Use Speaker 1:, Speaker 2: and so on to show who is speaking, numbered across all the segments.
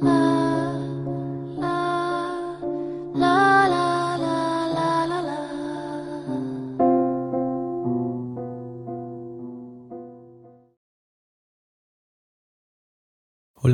Speaker 1: Hola,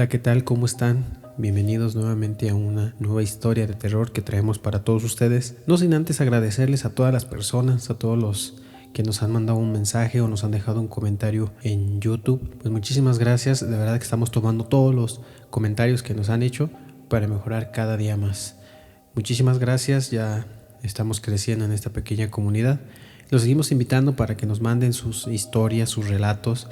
Speaker 1: ¿qué tal? ¿Cómo están? Bienvenidos nuevamente a una nueva historia de terror que traemos para todos ustedes. No sin antes agradecerles a todas las personas, a todos los que nos han mandado un mensaje o nos han dejado un comentario en YouTube. Pues muchísimas gracias, de verdad que estamos tomando todos los comentarios que nos han hecho para mejorar cada día más. Muchísimas gracias, ya estamos creciendo en esta pequeña comunidad. Los seguimos invitando para que nos manden sus historias, sus relatos.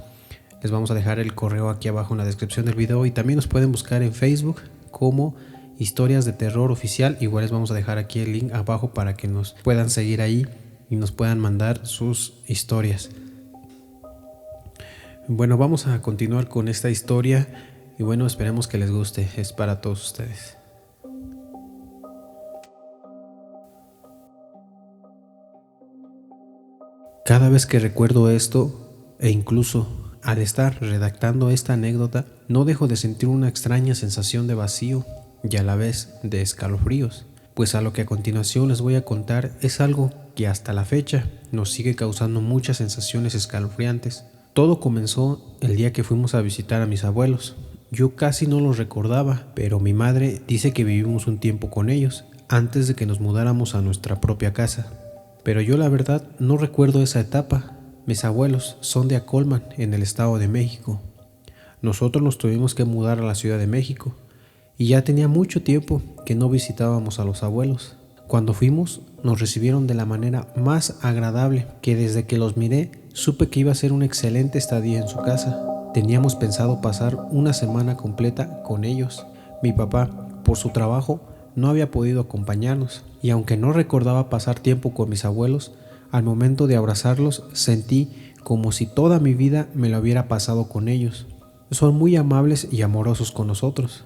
Speaker 1: Les vamos a dejar el correo aquí abajo en la descripción del video y también nos pueden buscar en Facebook como Historias de Terror Oficial. Igual les vamos a dejar aquí el link abajo para que nos puedan seguir ahí y nos puedan mandar sus historias. Bueno, vamos a continuar con esta historia y bueno, esperemos que les guste. Es para todos ustedes. Cada vez que recuerdo esto, e incluso al estar redactando esta anécdota, no dejo de sentir una extraña sensación de vacío y a la vez de escalofríos, pues a lo que a continuación les voy a contar es algo que hasta la fecha nos sigue causando muchas sensaciones escalofriantes. Todo comenzó el día que fuimos a visitar a mis abuelos. Yo casi no los recordaba, pero mi madre dice que vivimos un tiempo con ellos antes de que nos mudáramos a nuestra propia casa. Pero yo la verdad no recuerdo esa etapa. Mis abuelos son de Acolman, en el Estado de México. Nosotros nos tuvimos que mudar a la Ciudad de México y ya tenía mucho tiempo que no visitábamos a los abuelos. Cuando fuimos nos recibieron de la manera más agradable, que desde que los miré supe que iba a ser una excelente estadía en su casa. Teníamos pensado pasar una semana completa con ellos. Mi papá, por su trabajo, no había podido acompañarnos y aunque no recordaba pasar tiempo con mis abuelos, al momento de abrazarlos sentí como si toda mi vida me lo hubiera pasado con ellos. Son muy amables y amorosos con nosotros.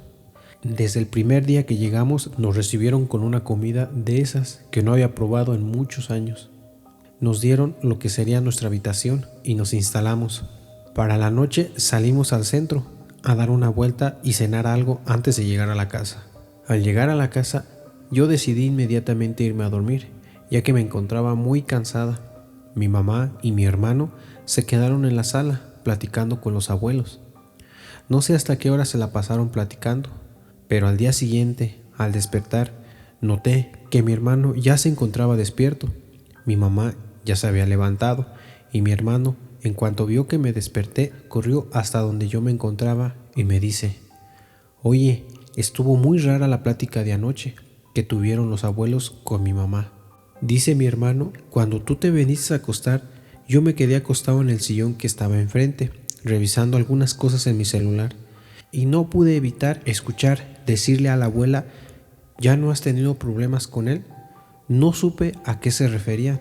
Speaker 1: Desde el primer día que llegamos nos recibieron con una comida de esas que no había probado en muchos años. Nos dieron lo que sería nuestra habitación y nos instalamos. Para la noche salimos al centro a dar una vuelta y cenar algo antes de llegar a la casa. Al llegar a la casa yo decidí inmediatamente irme a dormir, ya que me encontraba muy cansada. Mi mamá y mi hermano se quedaron en la sala platicando con los abuelos. No sé hasta qué hora se la pasaron platicando, pero al día siguiente, al despertar, noté que mi hermano ya se encontraba despierto. Mi mamá ya se había levantado y mi hermano, en cuanto vio que me desperté, corrió hasta donde yo me encontraba y me dice: «Oye, estuvo muy rara la plática de anoche que tuvieron los abuelos con mi mamá. Dice mi hermano, cuando tú te veniste a acostar, yo me quedé acostado en el sillón que estaba enfrente, revisando algunas cosas en mi celular, y no pude evitar escuchar decirle a la abuela: ¿ya no has tenido problemas con él?». No supe a qué se refería.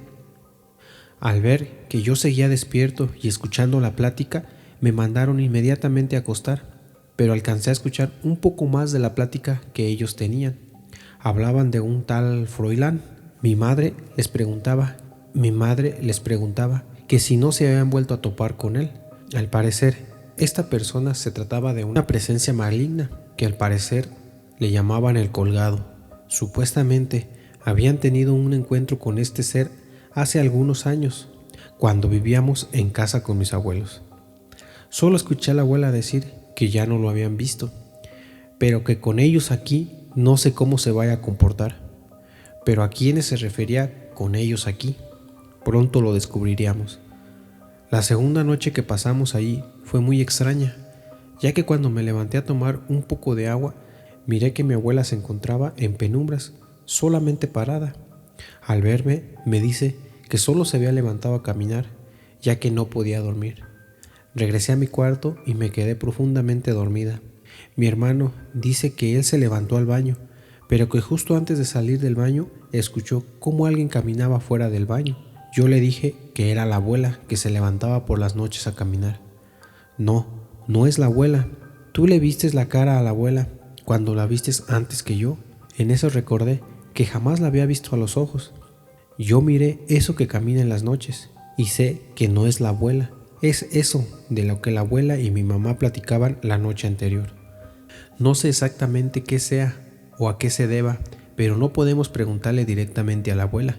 Speaker 1: Al ver que yo seguía despierto y escuchando la plática, me mandaron inmediatamente a acostar, pero alcancé a escuchar un poco más de la plática que ellos tenían. Hablaban de un tal Froilán. Mi madre les preguntaba que si no se habían vuelto a topar con él. Al parecer, esta persona se trataba de una presencia maligna que al parecer le llamaban el colgado. Supuestamente habían tenido un encuentro con este ser hace algunos años, cuando vivíamos en casa con mis abuelos. Solo escuché a la abuela decir que ya no lo habían visto, pero que con ellos aquí no sé cómo se vaya a comportar. Pero a quiénes se refería con ellos aquí, pronto lo descubriríamos. La segunda noche que pasamos allí fue muy extraña, ya que cuando me levanté a tomar un poco de agua, miré que mi abuela se encontraba en penumbras, solamente parada. Al verme, me dice que solo se había levantado a caminar, ya que no podía dormir. Regresé a mi cuarto y me quedé profundamente dormida. Mi hermano dice que él se levantó al baño, pero que justo antes de salir del baño escuchó cómo alguien caminaba fuera del baño. Yo le dije que era la abuela que se levantaba por las noches a caminar. No, no es la abuela. Tú le vistes la cara a la abuela cuando la vistes antes que yo. En eso recordé que jamás la había visto a los ojos. Yo miré eso que camina en las noches y sé que no es la abuela. Es eso de lo que la abuela y mi mamá platicaban la noche anterior. No sé exactamente qué sea o a qué se deba, pero no podemos preguntarle directamente a la abuela.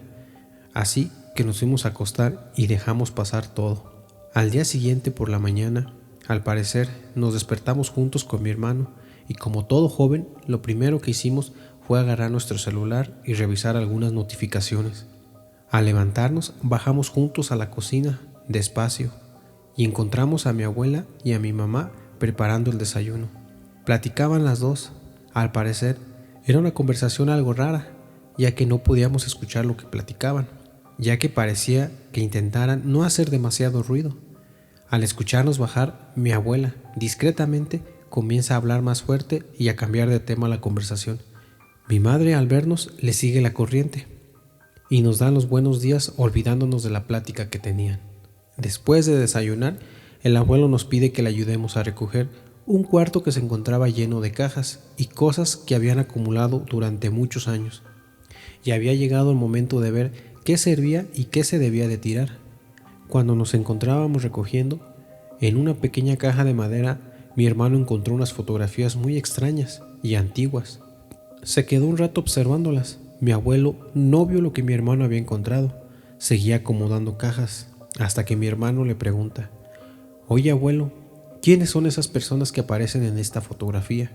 Speaker 1: Así que nos fuimos a acostar y dejamos pasar todo. Al día siguiente por la mañana, al parecer, nos despertamos juntos con mi hermano y como todo joven, lo primero que hicimos fue agarrar nuestro celular y revisar algunas notificaciones. Al levantarnos, bajamos juntos a la cocina, despacio, y encontramos a mi abuela y a mi mamá preparando el desayuno. Platicaban las dos. Al parecer, era una conversación algo rara, ya que no podíamos escuchar lo que platicaban, ya que parecía que intentaran no hacer demasiado ruido. Al escucharnos bajar, mi abuela, discretamente, comienza a hablar más fuerte y a cambiar de tema la conversación. Mi madre, al vernos, le sigue la corriente y nos dan los buenos días olvidándonos de la plática que tenían. Después de desayunar, el abuelo nos pide que le ayudemos a recoger un cuarto que se encontraba lleno de cajas y cosas que habían acumulado durante muchos años. Y había llegado el momento de ver qué servía y qué se debía de tirar. Cuando nos encontrábamos recogiendo, en una pequeña caja de madera, mi hermano encontró unas fotografías muy extrañas y antiguas. Se quedó un rato observándolas. Mi abuelo no vio lo que mi hermano había encontrado. Seguía acomodando cajas, hasta que mi hermano le pregunta: «Oye, abuelo, ¿quiénes son esas personas que aparecen en esta fotografía?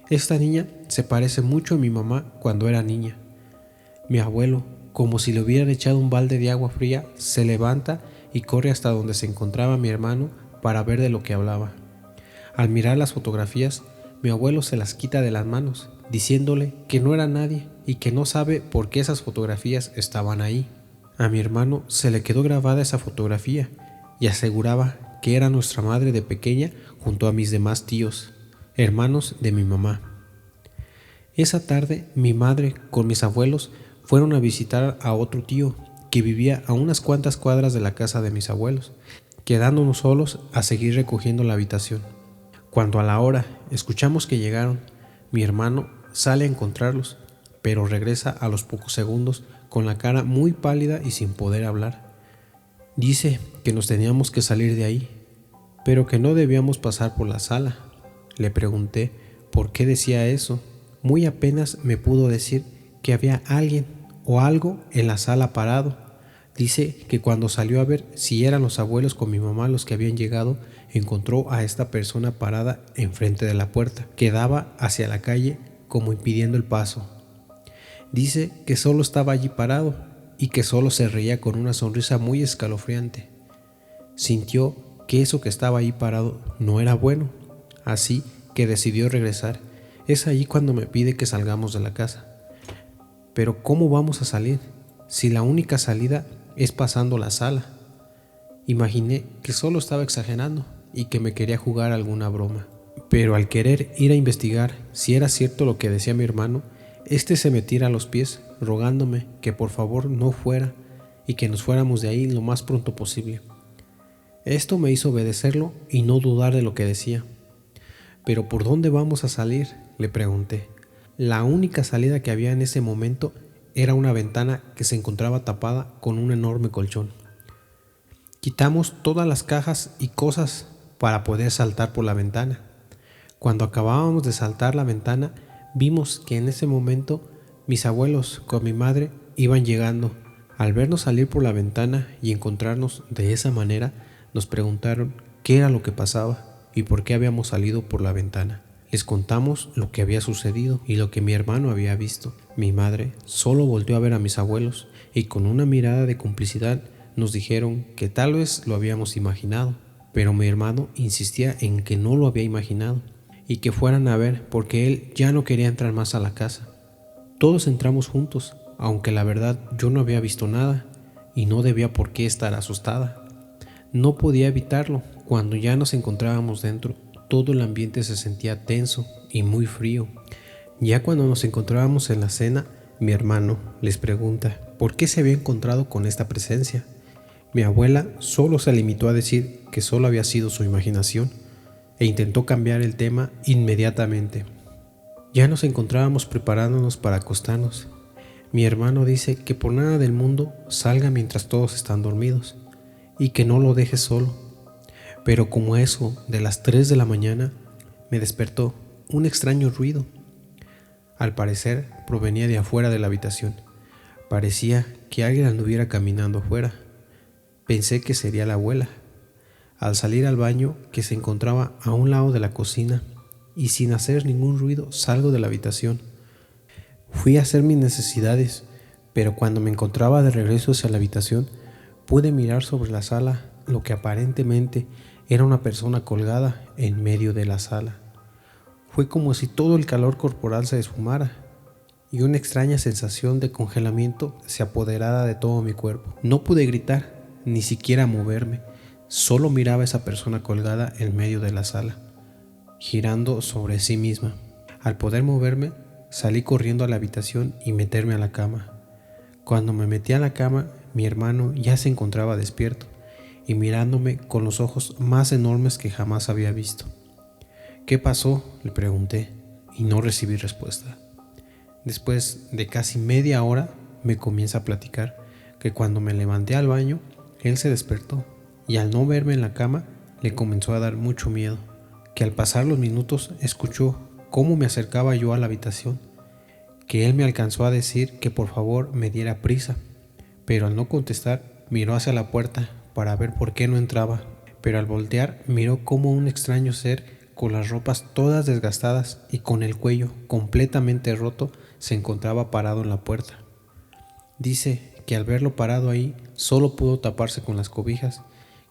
Speaker 1: Esta niña se parece mucho a mi mamá cuando era niña». Mi abuelo, como si le hubieran echado un balde de agua fría, se levanta y corre hasta donde se encontraba mi hermano para ver de lo que hablaba. Al mirar las fotografías, mi abuelo se las quita de las manos, diciéndole que no era nadie y que no sabe por qué esas fotografías estaban ahí. A mi hermano se le quedó grabada esa fotografía y aseguraba que era nuestra madre de pequeña junto a mis demás tíos, hermanos de mi mamá. Esa tarde mi madre con mis abuelos fueron a visitar a otro tío que vivía a unas cuantas cuadras de la casa de mis abuelos, quedándonos solos a seguir recogiendo la habitación. Cuando a la hora escuchamos que llegaron, mi hermano sale a encontrarlos, pero regresa a los pocos segundos con la cara muy pálida y sin poder hablar. Dice que nos teníamos que salir de ahí, pero que no debíamos pasar por la sala. Le pregunté por qué decía eso. Muy apenas me pudo decir que había alguien o algo en la sala parado. Dice que cuando salió a ver si eran los abuelos con mi mamá los que habían llegado, encontró a esta persona parada enfrente de la puerta, que daba hacia la calle como impidiendo el paso. Dice que solo estaba allí parado y que solo se reía con una sonrisa muy escalofriante. Sintió que eso que estaba ahí parado no era bueno, así que decidió regresar. Es allí cuando me pide que salgamos de la casa. Pero ¿cómo vamos a salir si la única salida es pasando la sala? Imaginé que solo estaba exagerando y que me quería jugar alguna broma. Pero al querer ir a investigar si era cierto lo que decía mi hermano, este se me tira a los pies rogándome que por favor no fuera y que nos fuéramos de ahí lo más pronto posible. Esto me hizo obedecerlo y no dudar de lo que decía. «¿Pero por dónde vamos a salir?», le pregunté. La única salida que había en ese momento era una ventana que se encontraba tapada con un enorme colchón. Quitamos todas las cajas y cosas para poder saltar por la ventana. Cuando acabábamos de saltar la ventana, vimos que en ese momento mis abuelos con mi madre iban llegando. Al vernos salir por la ventana y encontrarnos de esa manera, nos preguntaron qué era lo que pasaba y por qué habíamos salido por la ventana. Les contamos lo que había sucedido y lo que mi hermano había visto. Mi madre solo volteó a ver a mis abuelos y con una mirada de complicidad nos dijeron que tal vez lo habíamos imaginado, pero mi hermano insistía en que no lo había imaginado y que fueran a ver porque él ya no quería entrar más a la casa. Todos entramos juntos, aunque la verdad yo no había visto nada y no debía por qué estar asustada. No podía evitarlo. Cuando ya nos encontrábamos dentro, todo el ambiente se sentía tenso y muy frío. Ya cuando nos encontrábamos en la cena, mi hermano les pregunta por qué se había encontrado con esta presencia. Mi abuela solo se limitó a decir que solo había sido su imaginación e intentó cambiar el tema inmediatamente. Ya nos encontrábamos preparándonos para acostarnos. Mi hermano dice que por nada del mundo salga mientras todos están dormidos y que no lo deje solo. Pero como eso de las 3 de la mañana me despertó un extraño ruido. Al parecer provenía de afuera de la habitación. Parecía que alguien anduviera caminando afuera. Pensé que sería la abuela. Al salir al baño, que se encontraba a un lado de la cocina, y sin hacer ningún ruido salgo de la habitación. Fui a hacer mis necesidades, pero cuando me encontraba de regreso hacia la habitación, pude mirar sobre la sala lo que aparentemente era una persona colgada en medio de la sala. Fue como si todo el calor corporal se esfumara y una extraña sensación de congelamiento se apoderara de todo mi cuerpo. No pude gritar, ni siquiera moverme, solo miraba a esa persona colgada en medio de la sala, girando sobre sí misma. Al poder moverme, salí corriendo a la habitación y meterme a la cama. Cuando me metí a la cama, mi hermano ya se encontraba despierto y mirándome con los ojos más enormes que jamás había visto. ¿Qué pasó?, le pregunté, y no recibí respuesta. Después de casi media hora me comienza a platicar que cuando me levanté al baño, él se despertó y al no verme en la cama le comenzó a dar mucho miedo, que al pasar los minutos escuchó cómo me acercaba yo a la habitación, que él me alcanzó a decir que por favor me diera prisa, pero al no contestar miró hacia la puerta para ver por qué no entraba, pero al voltear miró como un extraño ser con las ropas todas desgastadas y con el cuello completamente roto se encontraba parado en la puerta. Dice que al verlo parado ahí solo pudo taparse con las cobijas,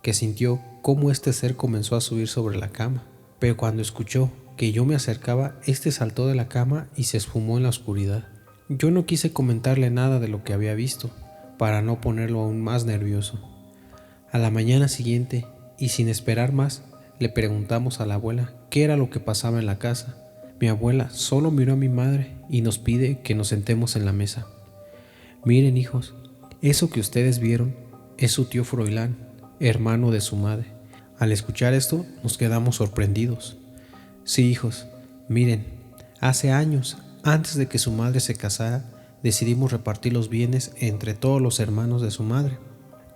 Speaker 1: que sintió cómo este ser comenzó a subir sobre la cama, pero cuando escuchó que yo me acercaba, este saltó de la cama y se esfumó en la oscuridad. Yo no quise comentarle nada de lo que había visto, para no ponerlo aún más nervioso. A la mañana siguiente, y sin esperar más, le preguntamos a la abuela qué era lo que pasaba en la casa. Mi abuela solo miró a mi madre y nos pide que nos sentemos en la mesa. Miren, hijos, eso que ustedes vieron es su tío Froilán, hermano de su madre. Al escuchar esto nos quedamos sorprendidos. Sí, hijos, miren, hace años, antes de que su madre se casara, decidimos repartir los bienes entre todos los hermanos de su madre.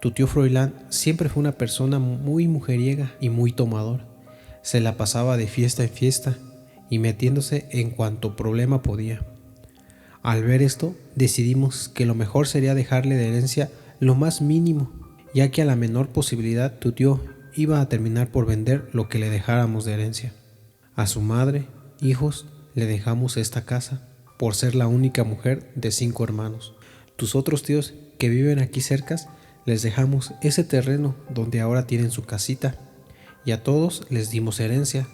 Speaker 1: Tu tío Froilán siempre fue una persona muy mujeriega y muy tomador. Se la pasaba de fiesta en fiesta y metiéndose en cuanto problema podía. Al ver esto, decidimos que lo mejor sería dejarle de herencia lo más mínimo, ya que a la menor posibilidad tu tío iba a terminar por vender lo que le dejáramos de herencia. A su madre, hijos, le dejamos esta casa, por ser la única mujer de 5 hermanos. Tus otros tíos que viven aquí cerca, les dejamos ese terreno donde ahora tienen su casita, y a todos les dimos herencia,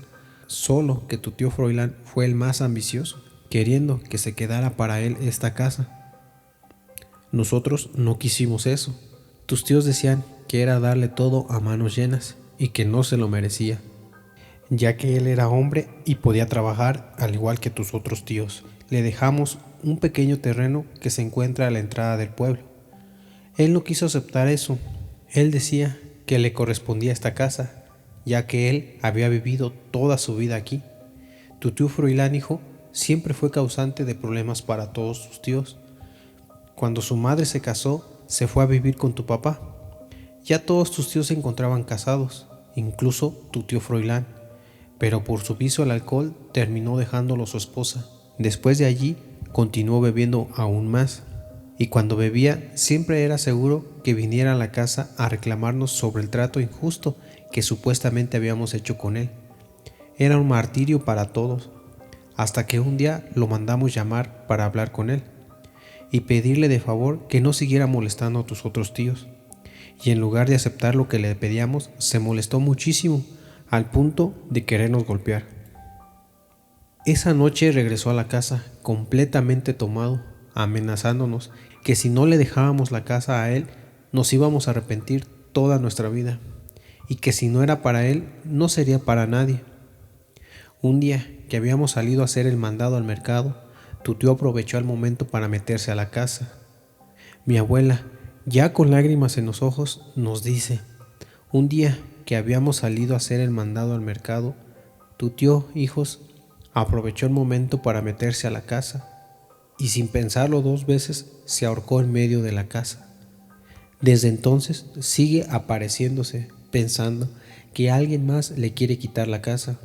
Speaker 1: solo que tu tío Froilán fue el más ambicioso, queriendo que se quedara para él esta casa. Nosotros no quisimos eso. Tus tíos decían que era darle todo a manos llenas y que no se lo merecía, ya que él era hombre y podía trabajar al igual que tus otros tíos. Le dejamos un pequeño terreno que se encuentra a la entrada del pueblo. Él no quiso aceptar eso. Él decía que le correspondía esta casa, ya que él había vivido toda su vida aquí. Tu tío Froilán, hijo, siempre fue causante de problemas para todos sus tíos. Cuando su madre se casó, se fue a vivir con tu papá. Ya todos tus tíos se encontraban casados, incluso tu tío Froilán, pero por su vicio al alcohol terminó dejándolo su esposa. Después de allí, continuó bebiendo aún más, y cuando bebía siempre era seguro que viniera a la casa a reclamarnos sobre el trato injusto que supuestamente habíamos hecho con él. Era un martirio para todos, hasta que un día lo mandamos llamar para hablar con él y pedirle de favor que no siguiera molestando a tus otros tíos, y en lugar de aceptar lo que le pedíamos, se molestó muchísimo al punto de querernos golpear. Esa noche regresó a la casa completamente tomado, amenazándonos que si no le dejábamos la casa a él, nos íbamos a arrepentir toda nuestra vida, y que si no era para él, no sería para nadie. Un día que habíamos salido a hacer el mandado al mercado, tu tío aprovechó el momento para meterse a la casa. Mi abuela, ya con lágrimas en los ojos, nos dice: un día que habíamos salido a hacer el mandado al mercado, tu tío, hijos, aprovechó el momento para meterse a la casa y sin pensarlo 2 veces se ahorcó en medio de la casa. Desde entonces sigue apareciéndose pensando que alguien más le quiere quitar la casa.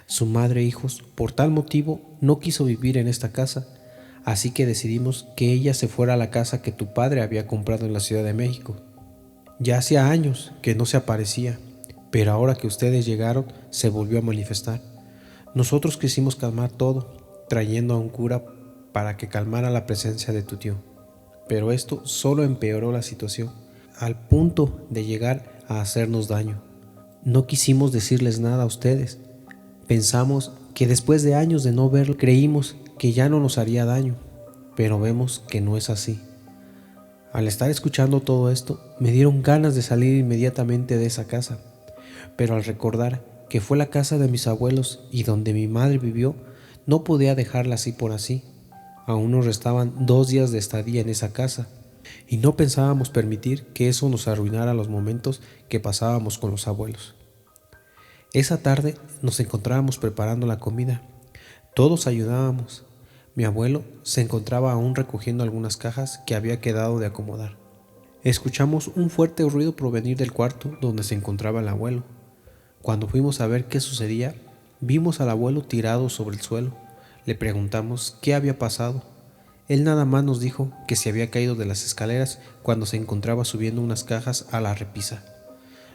Speaker 1: Su madre e hijos, por tal motivo, no quiso vivir en esta casa, así que decidimos que ella se fuera a la casa que tu padre había comprado en la Ciudad de México. Ya hacía años que no se aparecía, pero ahora que ustedes llegaron, se volvió a manifestar. Nosotros quisimos calmar todo, trayendo a un cura para que calmara la presencia de tu tío. Pero esto solo empeoró la situación, al punto de llegar a hacernos daño. No quisimos decirles nada a ustedes. Pensamos que después de años de no verlo, creímos que ya no nos haría daño, pero vemos que no es así. Al estar escuchando todo esto, me dieron ganas de salir inmediatamente de esa casa, pero al recordar que fue la casa de mis abuelos y donde mi madre vivió, no podía dejarla así por así. Aún nos restaban 2 días de estadía en esa casa, y no pensábamos permitir que eso nos arruinara los momentos que pasábamos con los abuelos. Esa tarde nos encontrábamos preparando la comida. Todos ayudábamos. Mi abuelo se encontraba aún recogiendo algunas cajas que había quedado de acomodar. Escuchamos un fuerte ruido provenir del cuarto donde se encontraba el abuelo. Cuando fuimos a ver qué sucedía, vimos al abuelo tirado sobre el suelo. Le preguntamos qué había pasado. Él nada más nos dijo que se había caído de las escaleras cuando se encontraba subiendo unas cajas a la repisa.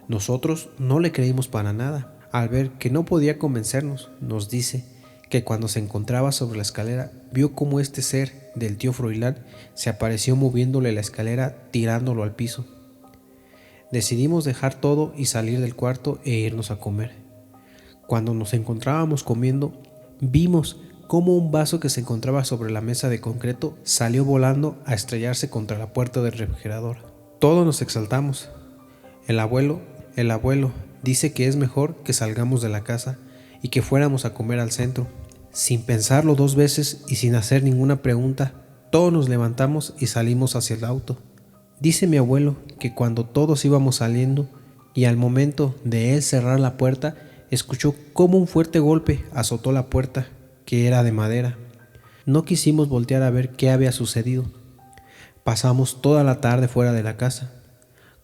Speaker 1: Nosotros no le creímos para nada. Al ver que no podía convencernos, nos dice que cuando se encontraba sobre la escalera, vio cómo este ser del tío Froilán se apareció moviéndole la escalera, tirándolo al piso. Decidimos dejar todo y salir del cuarto e irnos a comer. Cuando nos encontrábamos comiendo, vimos cómo un vaso que se encontraba sobre la mesa de concreto salió volando a estrellarse contra la puerta del refrigerador. Todos nos exaltamos. El abuelo dice que es mejor que salgamos de la casa y que fuéramos a comer al centro. Sin pensarlo 2 veces y sin hacer ninguna pregunta, todos nos levantamos y salimos hacia el auto. Dice mi abuelo que cuando todos íbamos saliendo y al momento de él cerrar la puerta, escuchó cómo un fuerte golpe azotó la puerta, que era de madera. No quisimos voltear a ver qué había sucedido. Pasamos toda la tarde fuera de la casa.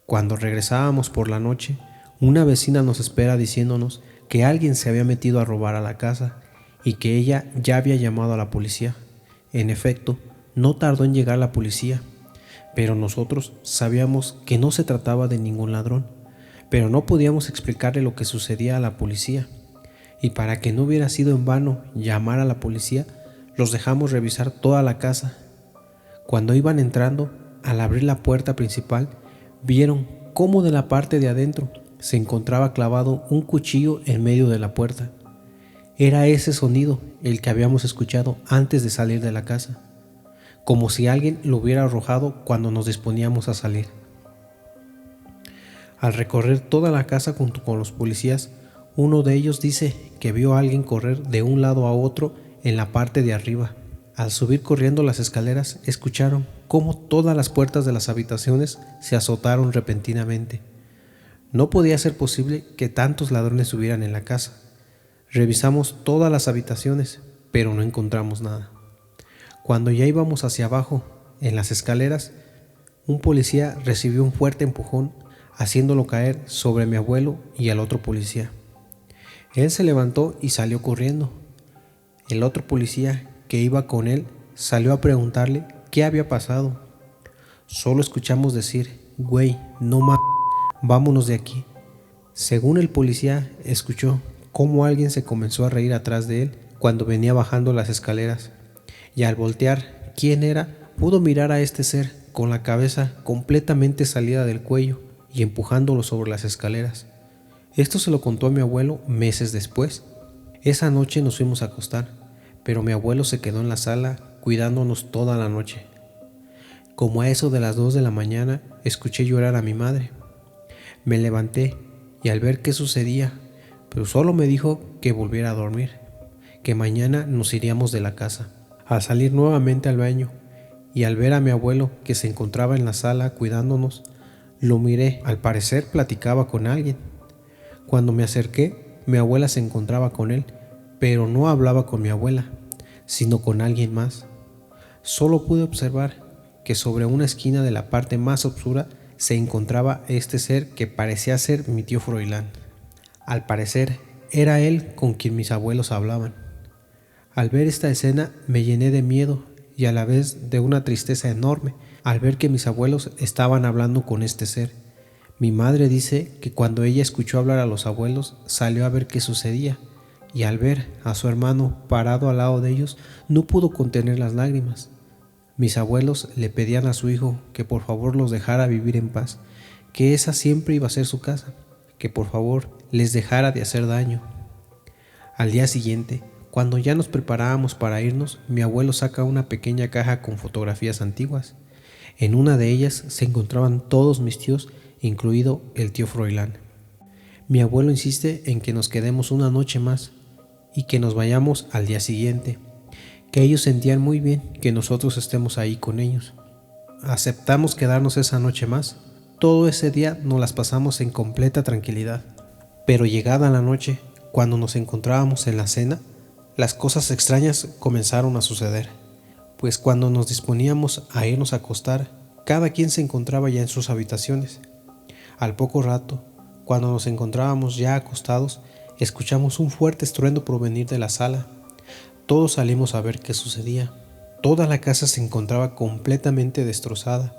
Speaker 1: Cuando regresábamos por la noche, una vecina nos espera diciéndonos que alguien se había metido a robar a la casa y que ella ya había llamado a la policía. En efecto, no tardó en llegar la policía, pero nosotros sabíamos que no se trataba de ningún ladrón, pero no podíamos explicarle lo que sucedía a la policía. Y para que no hubiera sido en vano llamar a la policía, los dejamos revisar toda la casa. Cuando iban entrando, al abrir la puerta principal, vieron cómo de la parte de adentro se encontraba clavado un cuchillo en medio de la puerta. Era ese sonido el que habíamos escuchado antes de salir de la casa, como si alguien lo hubiera arrojado cuando nos disponíamos a salir. Al recorrer toda la casa junto con los policías, uno de ellos dice que vio a alguien correr de un lado a otro en la parte de arriba. Al subir corriendo las escaleras, escucharon cómo todas las puertas de las habitaciones se azotaron repentinamente. No podía ser posible que tantos ladrones estuvieran en la casa. Revisamos todas las habitaciones, pero no encontramos nada. Cuando ya íbamos hacia abajo, en las escaleras, un policía recibió un fuerte empujón, haciéndolo caer sobre mi abuelo y al otro policía. Él se levantó y salió corriendo. El otro policía que iba con él salió a preguntarle qué había pasado. Solo escuchamos decir: "Güey, no mames, vámonos de aquí". Según el policía, escuchó cómo alguien se comenzó a reír atrás de él cuando venía bajando las escaleras, y al voltear quién era, pudo mirar a este ser con la cabeza completamente salida del cuello y empujándolo sobre las escaleras. Esto se lo contó a mi abuelo meses después. Esa noche nos fuimos a acostar, pero mi abuelo se quedó en la sala cuidándonos toda la noche. Como a eso de las 2 de la mañana, escuché llorar a mi madre. Me levanté y al ver qué sucedía, pero solo me dijo que volviera a dormir, que mañana nos iríamos de la casa. Al salir nuevamente al baño y al ver a mi abuelo que se encontraba en la sala cuidándonos, lo miré. Al parecer platicaba con alguien. Cuando me acerqué, mi abuela se encontraba con él, pero no hablaba con mi abuela, sino con alguien más. Solo pude observar que sobre una esquina de la parte más oscura se encontraba este ser que parecía ser mi tío Froilán. Al parecer, Era él con quien mis abuelos hablaban. Al ver esta escena me llené de miedo y a la vez de una tristeza enorme al ver que mis abuelos estaban hablando con este ser. Mi madre dice que cuando ella escuchó hablar a los abuelos salió a ver qué sucedía y al ver a su hermano parado al lado de ellos no pudo contener las lágrimas. Mis abuelos le pedían a su hijo que por favor los dejara vivir en paz, que esa siempre iba a ser su casa, que por favor les dejara de hacer daño. Al día siguiente, cuando ya nos preparábamos para irnos, mi abuelo saca una pequeña caja con fotografías antiguas. En una de ellas se encontraban todos mis tíos, incluido el tío Froilán. Mi abuelo insiste en que nos quedemos una noche más y que nos vayamos al día siguiente, que ellos sentían muy bien que nosotros estemos ahí con ellos. Aceptamos quedarnos esa noche más. Todo ese día nos las pasamos en completa tranquilidad. Pero llegada la noche, cuando nos encontrábamos en la cena, las cosas extrañas comenzaron a suceder. Pues cuando nos disponíamos a irnos a acostar, cada quien se encontraba ya en sus habitaciones. Al poco rato, cuando nos encontrábamos ya acostados, escuchamos un fuerte estruendo provenir de la sala. Todos salimos a ver qué sucedía. Toda la casa se encontraba completamente destrozada.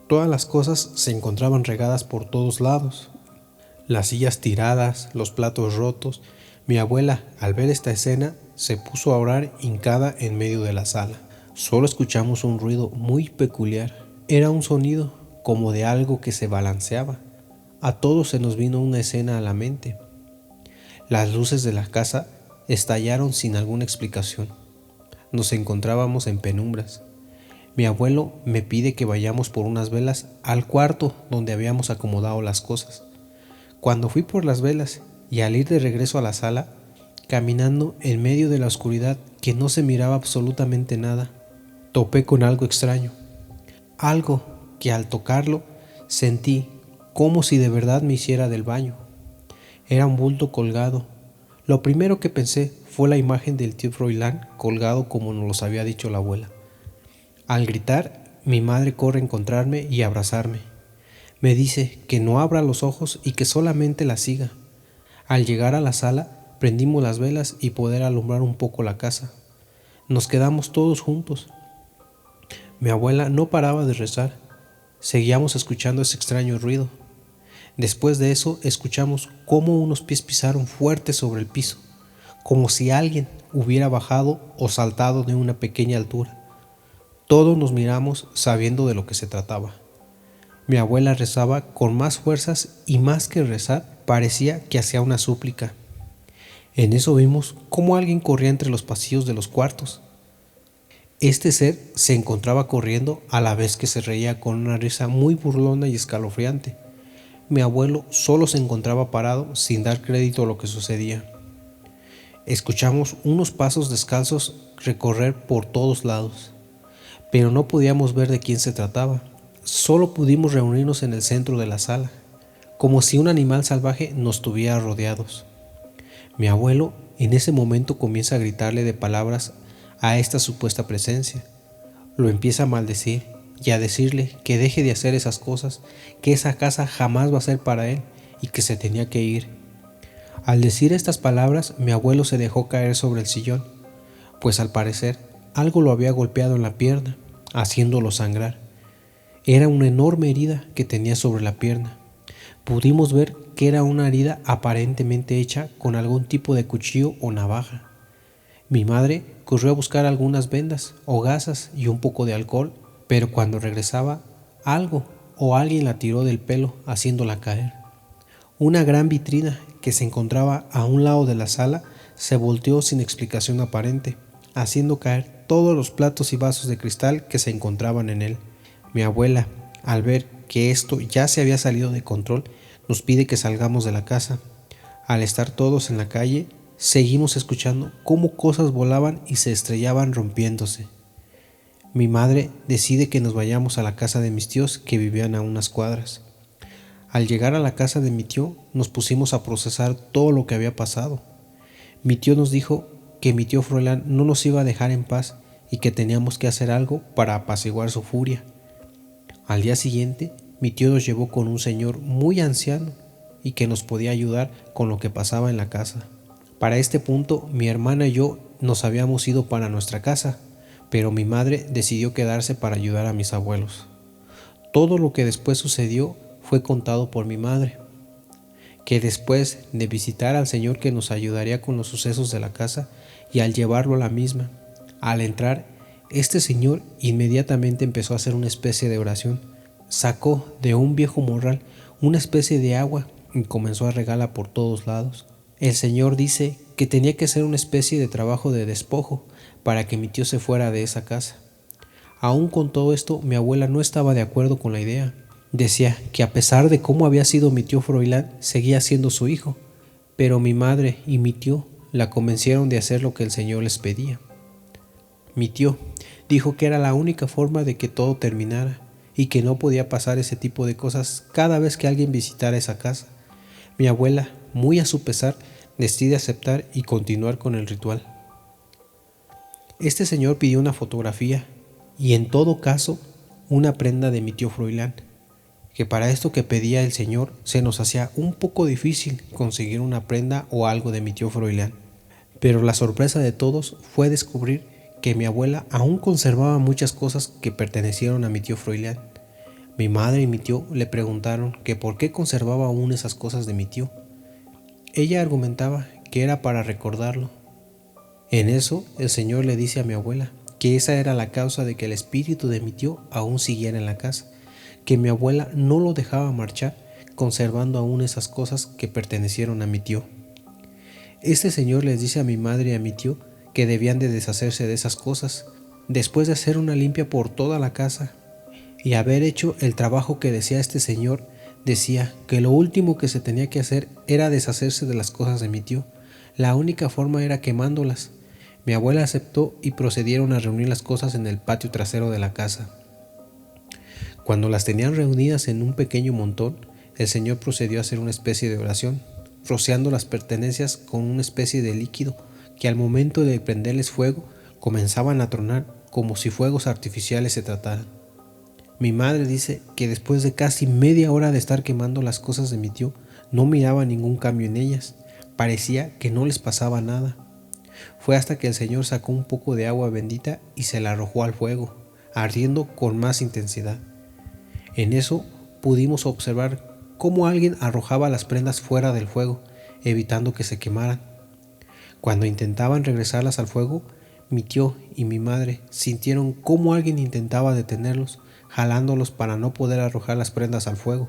Speaker 1: Todas las cosas se encontraban regadas por todos lados. Las sillas tiradas, los platos rotos. Mi abuela, al ver esta escena, se puso a orar hincada en medio de la sala. Solo escuchamos un ruido muy peculiar. Era un sonido como de algo que se balanceaba. A todos se nos vino una escena a la mente. Las luces de la casa estallaron sin alguna explicación. Nos encontrábamos en penumbras. Mi abuelo me pide que vayamos por unas velas al cuarto donde habíamos acomodado las cosas. Cuando fui por las velas y al ir de regreso a la sala, caminando en medio de la oscuridad que no se miraba absolutamente nada, topé con algo extraño. Algo que al tocarlo sentí como si de verdad me hiciera del baño. Era un bulto colgado. Lo primero que pensé fue la imagen del tío Froilán colgado como nos los había dicho la abuela. Al gritar, mi madre corre a encontrarme y abrazarme. Me dice que no abra los ojos y que solamente la siga. Al llegar a la sala, prendimos las velas y poder alumbrar un poco la casa. Nos quedamos todos juntos. Mi abuela no paraba de rezar. Seguíamos escuchando ese extraño ruido. Después de eso, escuchamos cómo unos pies pisaron fuerte sobre el piso, como si alguien hubiera bajado o saltado de una pequeña altura. Todos nos miramos sabiendo de lo que se trataba. Mi abuela rezaba con más fuerzas y más que rezar, parecía que hacía una súplica. En eso vimos cómo alguien corría entre los pasillos de los cuartos. Este ser se encontraba corriendo a la vez que se reía con una risa muy burlona y escalofriante. Mi abuelo solo se encontraba parado sin dar crédito a lo que sucedía. Escuchamos unos pasos descalzos recorrer por todos lados, pero no podíamos ver de quién se trataba. Solo pudimos reunirnos en el centro de la sala, como si un animal salvaje nos tuviera rodeados. Mi abuelo en ese momento comienza a gritarle de palabras a esta supuesta presencia. Lo empieza a maldecir y a decirle que deje de hacer esas cosas, que esa casa jamás va a ser para él y que se tenía que ir. Al decir estas palabras, mi abuelo se dejó caer sobre el sillón, pues al parecer algo lo había golpeado en la pierna, haciéndolo sangrar. Era una enorme herida que tenía sobre la pierna. Pudimos ver que era una herida aparentemente hecha con algún tipo de cuchillo o navaja. Mi madre corrió a buscar algunas vendas o gasas y un poco de alcohol, pero cuando regresaba, algo o alguien la tiró del pelo haciéndola caer. Una gran vitrina que se encontraba a un lado de la sala se volteó sin explicación aparente, haciendo caer todos los platos y vasos de cristal que se encontraban en él. Mi abuela, al ver que esto ya se había salido de control, nos pide que salgamos de la casa. Al estar todos en la calle, seguimos escuchando cómo cosas volaban y se estrellaban rompiéndose. Mi madre decide que nos vayamos a la casa de mis tíos que vivían a unas cuadras. Al llegar a la casa de mi tío, nos pusimos a procesar todo lo que había pasado. Mi tío nos dijo que mi tío Froilán no nos iba a dejar en paz y que teníamos que hacer algo para apaciguar su furia. Al día siguiente, mi tío nos llevó con un señor muy anciano y que nos podía ayudar con lo que pasaba en la casa. Para este punto, mi hermana y yo nos habíamos ido para nuestra casa, pero mi madre decidió quedarse para ayudar a mis abuelos. Todo lo que después sucedió fue contado por mi madre, que después de visitar al Señor que nos ayudaría con los sucesos de la casa y al llevarlo a la misma, al entrar, este señor inmediatamente empezó a hacer una especie de oración. Sacó de un viejo morral una especie de agua y comenzó a regarla por todos lados. El señor dice que tenía que hacer una especie de trabajo de despojo para que mi tío se fuera de esa casa. Aún con todo esto, mi abuela no estaba de acuerdo con la idea. Decía que a pesar de cómo había sido mi tío Froilán, seguía siendo su hijo. Pero mi madre y mi tío la convencieron de hacer lo que el señor les pedía. Mi tío dijo que era la única forma de que todo terminara y que no podía pasar ese tipo de cosas cada vez que alguien visitara esa casa. Mi abuela, muy a su pesar, decide aceptar y continuar con el ritual. Este señor pidió una fotografía y en todo caso una prenda de mi tío Froilán, que para esto que pedía el señor se nos hacía un poco difícil conseguir una prenda o algo de mi tío Froilán. Pero la sorpresa de todos fue descubrir que mi abuela aún conservaba muchas cosas que pertenecieron a mi tío Froilán. Mi madre y mi tío le preguntaron que por qué conservaba aún esas cosas de mi tío. Ella argumentaba que era para recordarlo. En eso, el señor le dice a mi abuela que esa era la causa de que el espíritu de mi tío aún siguiera en la casa, que mi abuela no lo dejaba marchar, conservando aún esas cosas que pertenecieron a mi tío. Este señor les dice a mi madre y a mi tío que debían de deshacerse de esas cosas, después de hacer una limpia por toda la casa y haber hecho el trabajo que decía este señor. Decía que lo último que se tenía que hacer era deshacerse de las cosas de mi tío. La única forma era quemándolas. Mi abuela aceptó y procedieron a reunir las cosas en el patio trasero de la casa. Cuando las tenían reunidas en un pequeño montón, el señor procedió a hacer una especie de oración, rociando las pertenencias con una especie de líquido que al momento de prenderles fuego comenzaban a tronar como si fuegos artificiales se trataran. Mi madre dice que después de casi media hora de estar quemando las cosas de mi tío, no miraba ningún cambio en ellas. Parecía que no les pasaba nada. Fue hasta que el señor sacó un poco de agua bendita y se la arrojó al fuego, ardiendo con más intensidad. En eso pudimos observar cómo alguien arrojaba las prendas fuera del fuego, evitando que se quemaran. Cuando intentaban regresarlas al fuego, mi tío y mi madre sintieron cómo alguien intentaba detenerlos, jalándolos para no poder arrojar las prendas al fuego.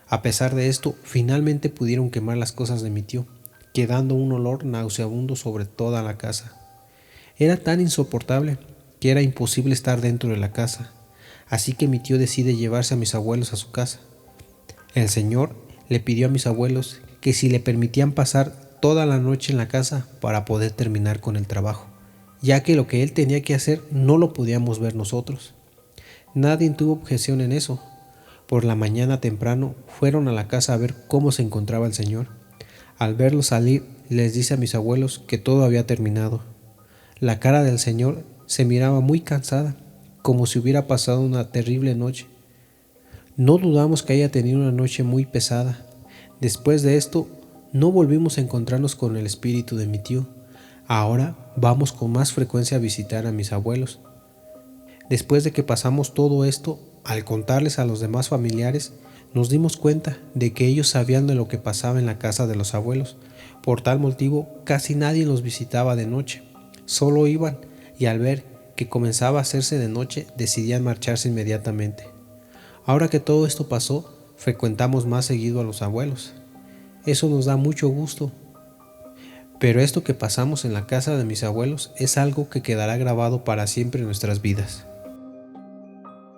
Speaker 1: A pesar de esto, finalmente pudieron quemar las cosas de mi tío, quedando un olor nauseabundo sobre toda la casa. Era tan insoportable que era imposible estar dentro de la casa, así que mi tío decide llevarse a mis abuelos a su casa. El señor le pidió a mis abuelos que si le permitían pasar toda la noche en la casa para poder terminar con el trabajo, ya que lo que él tenía que hacer no lo podíamos ver nosotros. Nadie tuvo objeción en eso. Por la mañana temprano fueron a la casa a ver cómo se encontraba el señor. Al verlo salir, les dice a mis abuelos que todo había terminado. La cara del señor se miraba muy cansada, como si hubiera pasado una terrible noche. No dudamos que haya tenido una noche muy pesada. Después de esto, no volvimos a encontrarnos con el espíritu de mi tío. Ahora vamos con más frecuencia a visitar a mis abuelos. Después de que pasamos todo esto, al contarles a los demás familiares, nos dimos cuenta de que ellos sabían de lo que pasaba en la casa de los abuelos. Por tal motivo, casi nadie los visitaba de noche. Solo iban y al ver que comenzaba a hacerse de noche, decidían marcharse inmediatamente. Ahora que todo esto pasó, frecuentamos más seguido a los abuelos. Eso nos da mucho gusto. Pero esto que pasamos en la casa de mis abuelos es algo que quedará grabado para siempre en nuestras vidas.